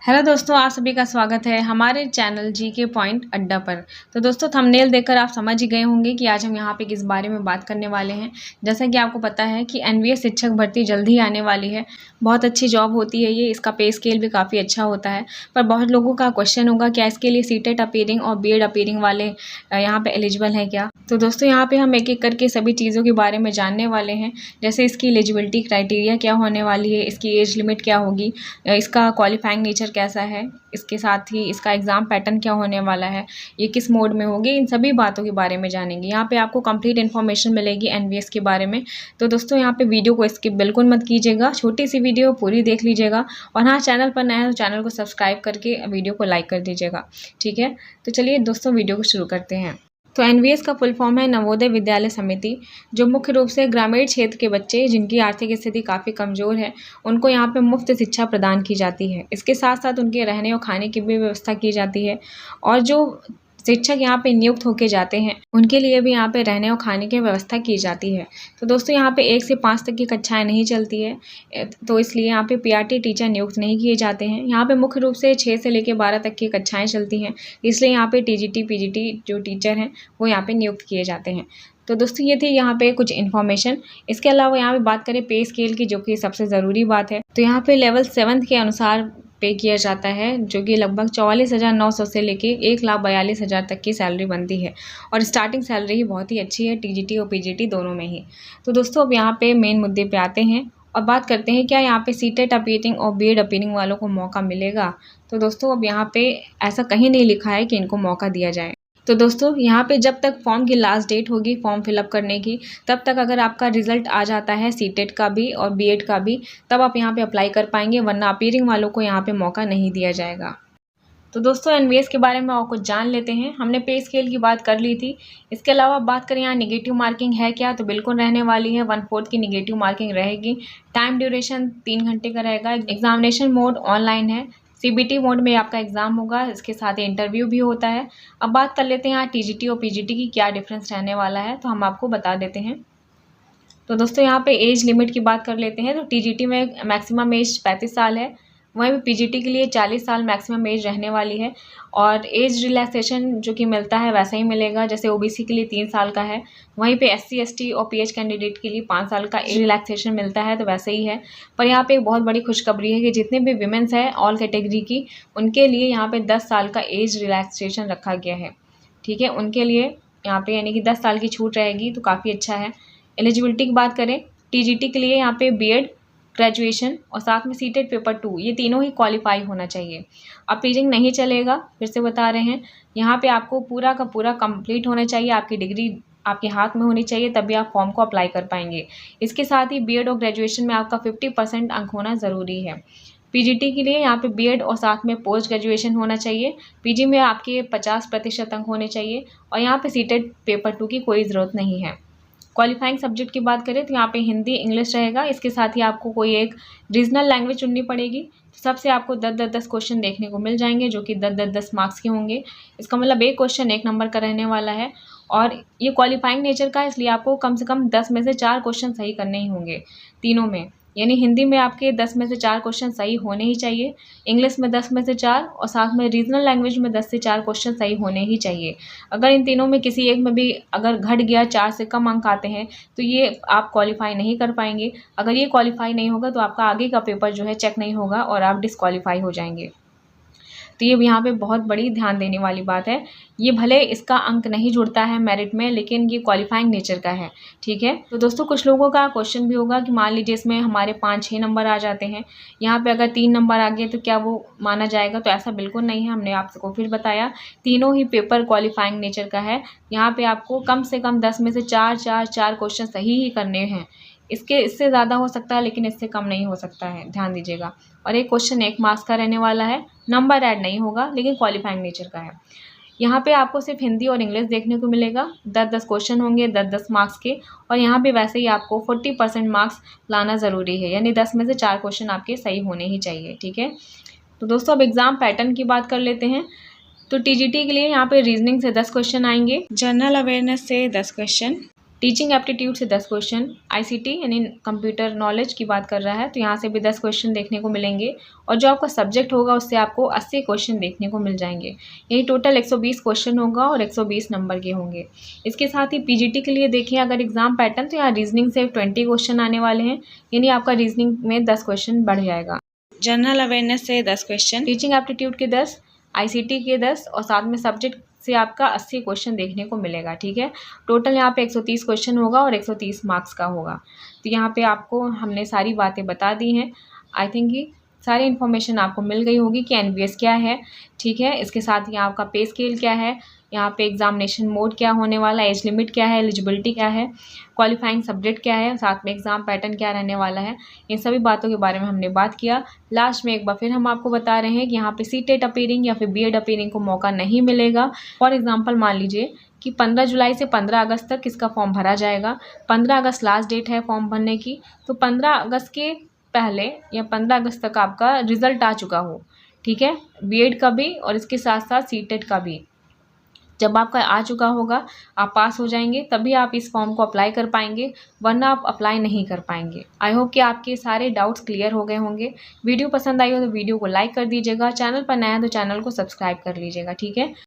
Hello दोस्तों, आप सभी का स्वागत है हमारे चैनल जी के पॉइंट अड्डा पर। तो दोस्तों, थंबनेल देखकर आप समझ ही गए होंगे कि आज हम यहाँ पे किस बारे में बात करने वाले हैं। जैसा कि आपको पता है कि एनवीएस शिक्षक भर्ती जल्द ही आने वाली है। बहुत अच्छी जॉब होती है ये, इसका पे स्केल भी काफ़ी अच्छा होता है। पर बहुत लोगों का क्वेश्चन होगा क्या इसके लिए सीटेट अपीयरिंग और बीएड अपीयरिंग वाले यहाँ पे एलिजिबल हैं क्या। तो दोस्तों, यहाँ पे हम एक एक करके सभी चीज़ों के बारे में जानने वाले हैं। जैसे इसकी एलिजिबिलिटी क्राइटेरिया क्या होने वाली है, इसकी एज लिमिट क्या होगी, इसका क्वालिफाइंग नेचर कैसा है, इसके साथ ही इसका एग्ज़ाम पैटर्न क्या होने वाला है, ये किस मोड में होगी, इन सभी बातों के बारे में जानेंगे। यहाँ पे आपको कंप्लीट इन्फॉर्मेशन मिलेगी एनवीएस के बारे में। तो दोस्तों, यहाँ पे वीडियो को स्किप बिल्कुल मत कीजिएगा, छोटी सी वीडियो पूरी देख लीजिएगा। और हाँ, चैनल पर नया है तो चैनल को सब्सक्राइब करके वीडियो को लाइक कर दीजिएगा। ठीक है, तो चलिए दोस्तों वीडियो को शुरू करते हैं। तो एनवीएस का फुल फॉर्म है नवोदय विद्यालय समिति, जो मुख्य रूप से ग्रामीण क्षेत्र के बच्चे जिनकी आर्थिक स्थिति काफ़ी कमज़ोर है, उनको यहाँ पे मुफ्त शिक्षा प्रदान की जाती है। इसके साथ साथ उनके रहने और खाने की भी व्यवस्था की जाती है। और जो शिक्षक यहाँ पे नियुक्त होके जाते हैं, उनके लिए भी यहाँ पे रहने और खाने की व्यवस्था की जाती है। तो दोस्तों, यहाँ पे 1 से 5 तक की कक्षाएं नहीं चलती है, तो इसलिए यहाँ पे पीआरटी टीचर नियुक्त नहीं किए जाते हैं। यहाँ पे मुख्य रूप से 6 से लेकर 12 तक की कक्षाएं चलती हैं, इसलिए यहाँ पे टीजीटी पीजीटी जो टीचर हैं वो यहाँ पे नियुक्त किए जाते हैं। तो दोस्तों, ये थी यहाँ पे कुछ इन्फॉर्मेशन। इसके अलावा यहाँ पे बात करें पे स्केल की, जो कि सबसे ज़रूरी बात है, तो यहाँ पे लेवल 7 के अनुसार पे किया जाता है, जो कि लगभग 44,900 से लेके 1,42,000 तक की सैलरी बनती है। और स्टार्टिंग सैलरी ही बहुत ही अच्छी है, टीजीटी और पीजीटी दोनों में ही। तो दोस्तों, अब यहाँ पे मेन मुद्दे पे आते हैं और बात करते हैं क्या यहाँ पे सीटेट अपीयरिंग और बीएड अपीयरिंग वालों को मौका मिलेगा। तो दोस्तों, अब यहाँ पे ऐसा कहीं नहीं लिखा है कि इनको मौका दिया जाए। तो दोस्तों, यहाँ पे जब तक फॉर्म की लास्ट डेट होगी फॉर्म फिलअप करने की, तब तक अगर आपका रिजल्ट आ जाता है सीटेट का भी और बीएड का भी, तब आप यहाँ पे अप्लाई कर पाएंगे, वरना अपीयरिंग वालों को यहाँ पे मौका नहीं दिया जाएगा। तो दोस्तों, एनवीएस के बारे में और कुछ जान लेते हैं। हमने पे स्केल की बात कर ली थी। इसके अलावा बात करें यहाँ निगेटिव मार्किंग है क्या, तो बिल्कुल रहने वाली है। 1/4 की निगेटिव मार्किंग रहेगी। टाइम ड्यूरेशन 3 घंटे का रहेगा। एग्जामिनेशन मोड ऑनलाइन है। सीबीटी मोड में आपका एग्ज़ाम होगा, इसके साथ ही इंटरव्यू भी होता है। अब बात कर लेते हैं यहाँ टीजीटी और पीजीटी की क्या डिफरेंस रहने वाला है, तो हम आपको बता देते हैं। तो दोस्तों, यहाँ पे एज लिमिट की बात कर लेते हैं। तो टीजीटी में मैक्सिमम एज 35 साल है, वहीं पे पीजीटी के लिए 40 साल मैक्सिमम एज रहने वाली है। और एज रिलैक्सेशन जो कि मिलता है वैसा ही मिलेगा, जैसे ओबीसी के लिए 3 साल का है, वहीं पे एससी एसटी और पीएच कैंडिडेट के लिए 5 साल का एज रिलैक्सेशन मिलता है, तो वैसे ही है। पर यहाँ पे एक बहुत बड़ी खुशखबरी है कि जितने भी विमेंस हैं ऑल कैटेगरी की, उनके लिए यहाँ पे 10 साल का एज रिलैक्सेशन रखा गया है। ठीक है, उनके लिए यहाँ पे यानी कि 10 साल की छूट रहेगी, तो काफ़ी अच्छा है। एलिजिबिलिटी की बात करें, टीजीटी के लिए यहाँ पे बीएड, ग्रेजुएशन और साथ में सीटेट पेपर 2, ये तीनों ही क्वालिफाई होना चाहिए। अपीयरिंग नहीं चलेगा, फिर से बता रहे हैं। यहाँ पे आपको पूरा का पूरा कंप्लीट होना चाहिए, आपकी डिग्री आपके हाथ में होनी चाहिए, तभी आप फॉर्म को अप्लाई कर पाएंगे। इसके साथ ही बीएड और ग्रेजुएशन में आपका 50% अंक होना ज़रूरी है। पीजीटी के लिए यहाँ पे बीएड और साथ में पोस्ट ग्रेजुएशन होना चाहिए। पीजी में आपके 50% अंक होने चाहिए। और यहाँ पे सीटेट पेपर 2 की कोई ज़रूरत नहीं है। क्वालिफाइंग सब्जेक्ट की बात करें तो यहाँ पे हिंदी इंग्लिश रहेगा। इसके साथ ही आपको कोई एक रीजनल लैंग्वेज चुननी पड़ेगी। सबसे आपको 10-10 क्वेश्चन देखने को मिल जाएंगे, जो कि 10-10 मार्क्स के होंगे। इसका मतलब एक क्वेश्चन 1 नंबर का रहने वाला है। और ये क्वालिफाइंग नेचर का है, इसलिए आपको कम से कम 10 में से 4 क्वेश्चन सही करने ही होंगे तीनों में। यानी हिंदी में आपके 10 में से 4 क्वेश्चन सही होने ही चाहिए, इंग्लिश में 10 में से 4 और साथ में रीजनल लैंग्वेज में 10 से 4 क्वेश्चन सही होने ही चाहिए। अगर इन तीनों में किसी एक में भी अगर घट गया, 4 से कम अंक आते हैं, तो ये आप क्वालिफाई नहीं कर पाएंगे। अगर ये क्वालिफाई नहीं होगा तो आपका आगे का पेपर जो है चेक नहीं होगा और आप डिस्क्वालीफाई हो जाएंगे। तो ये यहाँ पे बहुत बड़ी ध्यान देने वाली बात है। ये भले इसका अंक नहीं जुड़ता है मेरिट में, लेकिन ये क्वालिफाइंग नेचर का है। ठीक है, तो दोस्तों, कुछ लोगों का क्वेश्चन भी होगा कि मान लीजिए इसमें हमारे 5-6 नंबर आ जाते हैं, यहाँ पे अगर 3 नंबर आ गए तो क्या वो माना जाएगा। तो ऐसा बिल्कुल नहीं है, हमने आपको फिर बताया तीनों ही पेपर क्वालिफाइंग नेचर का है। यहाँ पे आपको कम से कम 10 में से 4 क्वेश्चन सही ही करने हैं। इससे ज़्यादा हो सकता है, लेकिन इससे कम नहीं हो सकता है, ध्यान दीजिएगा। और एक क्वेश्चन 1 मार्क्स का रहने वाला है, नंबर ऐड नहीं होगा, लेकिन क्वालिफाइंग नेचर का है। यहाँ पे आपको सिर्फ हिंदी और इंग्लिश देखने को मिलेगा। 10-10 क्वेश्चन होंगे, 10-10 मार्क्स के। और यहाँ पे वैसे ही आपको 40% मार्क्स लाना ज़रूरी है, यानी 10 में से 4 क्वेश्चन आपके सही होने ही चाहिए। ठीक है, तो दोस्तों, अब एग्ज़ाम पैटर्न की बात कर लेते हैं। तो टीजीटी के लिए यहाँ पे रीजनिंग से 10 क्वेश्चन आएंगे, जनरल अवेयरनेस से 10 क्वेश्चन, टीचिंग एप्टीट्यूड से 10 क्वेश्चन, आईसीटी यानी कंप्यूटर नॉलेज की बात कर रहा है तो यहाँ से भी 10 क्वेश्चन देखने को मिलेंगे और जो आपका सब्जेक्ट होगा उससे आपको 80 क्वेश्चन देखने को मिल जाएंगे। यही टोटल 120 क्वेश्चन होगा और 120 नंबर के होंगे। इसके साथ ही पीजीटी के लिए देखें अगर एग्जाम पैटर्न तो यहाँ रीजनिंग से 20 क्वेश्चन आने वाले हैं, यानी आपका रीजनिंग में 10 क्वेश्चन बढ़ जाएगा। जनरल अवेयरनेस से 10 क्वेश्चन, टीचिंग एप्टीट्यूड के 10, आईसीटी के 10 और साथ में सब्जेक्ट से आपका 80 क्वेश्चन देखने को मिलेगा। ठीक है, टोटल यहाँ पे 130 क्वेश्चन होगा और 130 मार्क्स का होगा। तो यहाँ पे आपको हमने सारी बातें बता दी हैं। आई थिंक कि सारी इन्फॉर्मेशन आपको मिल गई होगी कि एनवीएस क्या है। ठीक है, इसके साथ ही आपका पे स्केल क्या है, यहाँ पे एग्जामिनेशन मोड क्या होने वाला है, एज लिमिट क्या है, एलिजिबिलिटी क्या है, क्वालिफाइंग सब्जेक्ट क्या है, साथ में एग्ज़ाम पैटर्न क्या रहने वाला है, इन सभी बातों के बारे में हमने बात किया। लास्ट में एक बार फिर हम आपको बता रहे हैं कि यहाँ पे सीटेट अपीयरिंग या फिर बीएड अपीयरिंग को मौका नहीं मिलेगा। फॉर एग्जाम्पल मान लीजिए कि 15 जुलाई से 15 अगस्त तक इसका फॉर्म भरा जाएगा। 15 अगस्त लास्ट डेट है फॉर्म भरने की, तो 15 अगस्त के पहले या 15 अगस्त तक आपका रिजल्ट आ चुका हो। ठीक है, बीएड का भी और इसके साथ साथ सीटेट का भी जब आपका आ चुका होगा, आप पास हो जाएंगे तभी आप इस फॉर्म को अप्लाई कर पाएंगे, वरना आप अप्लाई नहीं कर पाएंगे। आई होप कि आपके सारे डाउट्स क्लियर हो गए होंगे। वीडियो पसंद आई हो तो वीडियो को लाइक कर दीजिएगा, चैनल पर नया है तो चैनल को सब्सक्राइब कर लीजिएगा। ठीक है।